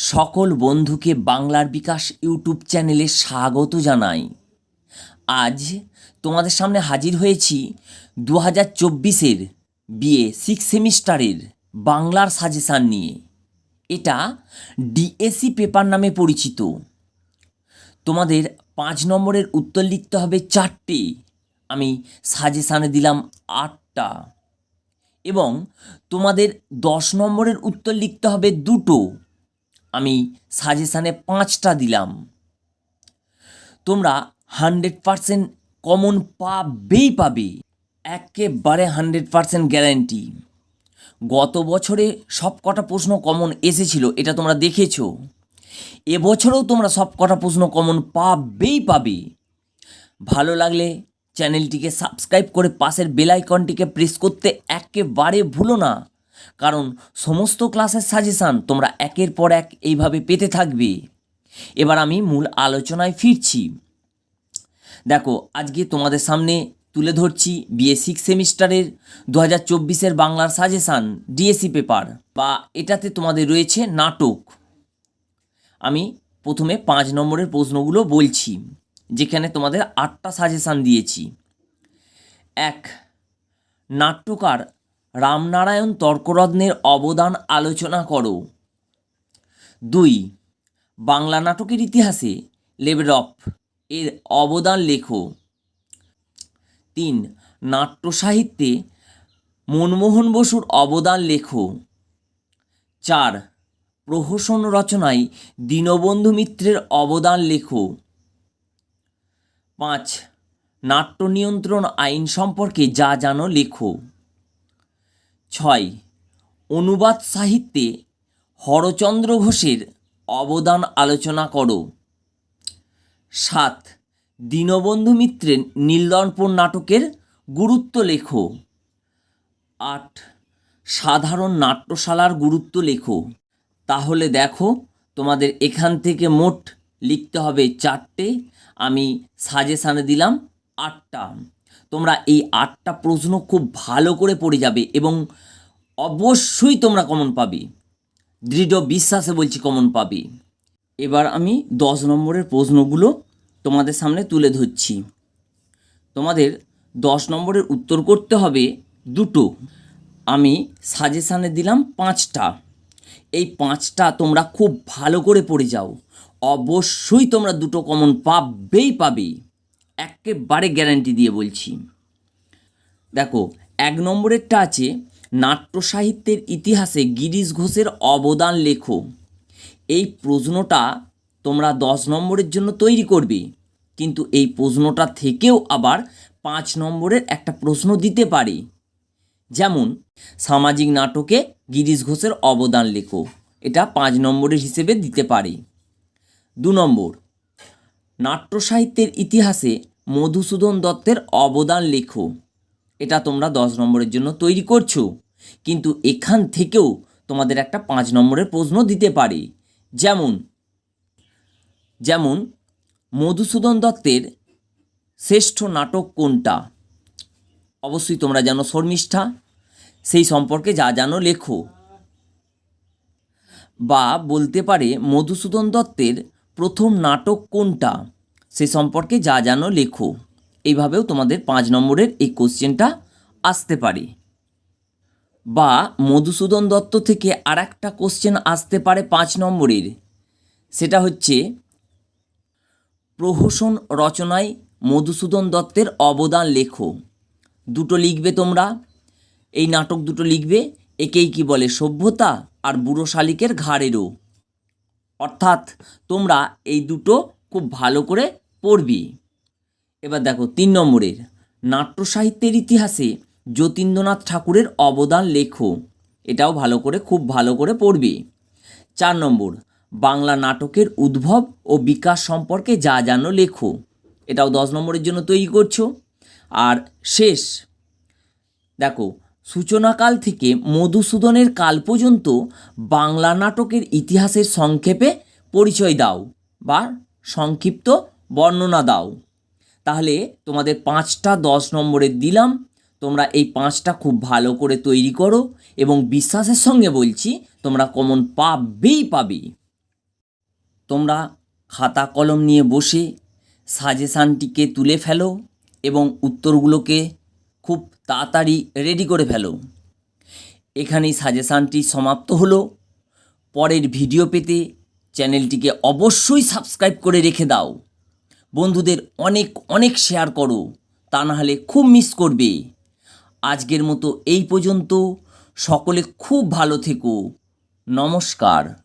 সকল বন্ধুকে বাংলার বিকাশ ইউটিউব চ্যানেলে স্বাগত জানাই। আজ তোমাদের সামনে হাজির হয়েছি 2024-এর বিএ 6 সেমিস্টারের বাংলার সাজেশান নিয়ে। এটা ডিএসি পেপার নামে পরিচিত। তোমাদের 5 নম্বরের উত্তর লিখতে হবে 4টে, আমি সাজেশানে দিলাম 8টা, এবং তোমাদের 10 নম্বরের উত্তর লিখতে হবে 2টো, আমি সাজেশানে 5টা দিলাম। তোমরা 100% কমন পাবে, একেবারে 100% গ্যারান্টি। গত বছরে সব কটা প্রশ্ন কমন এসেছিল, এটা তোমরা দেখেছো। এবছরেও তোমরা সব কটা প্রশ্ন কমন পাবে। ভালো লাগলে চ্যানেলটিকে সাবস্ক্রাইব করে পাশের বেল আইকনটিকে প্রেস করতে একেবারে ভুলো না, কারণ সমস্ত ক্লাসের সাজেশান তোমরা একের পর এক এইভাবে পেতে থাকবে। এবার আমি মূল আলোচনায় ফিরছি। দেখো, আজকে তোমাদের সামনে তুলে ধরছি বিএ 6 সেমিস্টারের 2024-এর বাংলার সাজেশান ডিএসি পেপার, বা এটাতে তোমাদের রয়েছে নাটক। আমি প্রথমে 5 নম্বরের প্রশ্নগুলো বলছি, যেখানে তোমাদের 8টা সাজেশান দিয়েছি। 1. নাট্যকার রামনারায়ণ তর্করত্নের অবদান আলোচনা করো। 2. বাংলা নাটকের ইতিহাসে লেবেডফ এর অবদান লেখো। 3. নাট্য সাহিত্যে মনমোহন বসুর অবদান লেখো। 4. প্রহসন রচনায় দীনবন্ধু মিত্রের অবদান লেখো। 5. নাট্য নিয়ন্ত্রণ আইন সম্পর্কে যা জানো লেখো। 6. অনুবাদ সাহিত্যে হরচন্দ্র ঘোষের অবদান আলোচনা করো। 7. দীনবন্ধু মিত্রের নীলদর্পণ নাটকের গুরুত্ব লেখো। 8. সাধারণ নাট্যশালার গুরুত্ব লেখো। তাহলে দেখো, তোমাদের এখান থেকে মোট লিখতে হবে 4টে, আমি সাজেশানে দিলাম 8টা। তোমরা এই 8টা প্রশ্ন খুব ভালো করে পড়ে যাবে এবং অবশ্যই তোমরা কমন পাবে, দৃঢ় বিশ্বাসে বলছি কমন পাবে। এবার আমি 10 নম্বরের প্রশ্নগুলো তোমাদের সামনে তুলে ধরছি। তোমাদের 10 নম্বরের উত্তর করতে হবে 2টো, আমি সাজেশানে দিলাম 5টা। এই 5টা তোমরা খুব ভালো করে পড়ে যাও, অবশ্যই তোমরা 2টো কমন পাবে, একেবারে গ্যারান্টি দিয়ে বলছি। দেখো, 1 নম্বরেরটা আছে নাট্য সাহিত্যের ইতিহাসে গিরিশ ঘোষের অবদান লেখো। এই প্রশ্নটা তোমরা 10 নম্বরের জন্য তৈরি করবে, কিন্তু এই প্রশ্নটা থেকেও আবার 5 নম্বরের একটা প্রশ্ন দিতে পারে। যেমন, সামাজিক নাটকে গিরিশ ঘোষের অবদান লেখো, এটা 5 নম্বরের হিসেবে দিতে পারে। 2 নম্বর, নাট্য সাহিত্যের ইতিহাসে মধুসূদন দত্তের অবদান লেখো, এটা তোমরা 10 নম্বরের জন্য তৈরি করছো, কিন্তু এখান থেকেও তোমাদের একটা 5 নম্বরের প্রশ্ন দিতে পারে। যেমন মধুসূদন দত্তের শ্রেষ্ঠ নাটক কোনটা? অবশ্যই তোমরা জানো শর্মিষ্ঠা, সেই সম্পর্কে যা জানো লেখো। বা বলতে পারে মধুসূদন দত্তের প্রথম নাটক কোনটা, সে সম্পর্কে যা জানো লেখো। এইভাবেও তোমাদের 5 নম্বরের এই কোশ্চেনটা আসতে পারে। বা মধুসূদন দত্ত থেকে আর একটা কোশ্চেন আসতে পারে 5 নম্বরের, সেটা হচ্ছে প্রহসন রচনায় মধুসূদন দত্তের অবদান লেখো। 2টো লিখবে তোমরা, এই নাটক 2টো লিখবে, একেই কি বলে সভ্যতা আর বুড়ো শালিকের ঘাড়েরও। অর্থাৎ তোমরা এই 2টো খুব ভালো করে পড়বি। এবার দেখো 3 নম্বরের নাট্য সাহিত্যের ইতিহাসে যতীন্দ্রনাথ ঠাকুরের অবদান লেখো, এটাও খুব ভালো করে পড়বি। 4 নম্বর, বাংলা নাটকের উদ্ভব ও বিকাশ সম্পর্কে যা জানো লেখো, এটাও 10 নম্বরের জন্য তৈরি করছো। আর শেষ, দেখো, সূচনাকাল থেকে মধুসূদনের কাল পর্যন্ত বাংলা নাটকের ইতিহাসের সংক্ষেপে পরিচয় দাও বা সংক্ষিপ্ত বর্ণনা দাও। তাহলে তোমাদের 5টা 10 নম্বরের দিলাম, তোমরা এই 5টা খুব ভালো করে তৈরি করো এবং বিশ্বাসের সঙ্গে বলছি তোমরা কমন পাবে। তোমরা খাতা কলম নিয়ে বসে সাজেশানটিকে তুলে ফেলো এবং উত্তরগুলোকে খুব তাড়াতাড়ি রেডি করে ফেলো। এখানেই সাজেশানটি সমাপ্ত হলো। পরের ভিডিও পেতে চ্যানেলটিকে অবশ্যই সাবস্ক্রাইব করে রেখে দাও। বন্ধুদের অনেক অনেক শেয়ার করো, তা না হলে খুব মিস করবে। আজকের মতো এই পর্যন্ত। সকলে খুব ভালো থেকো। নমস্কার।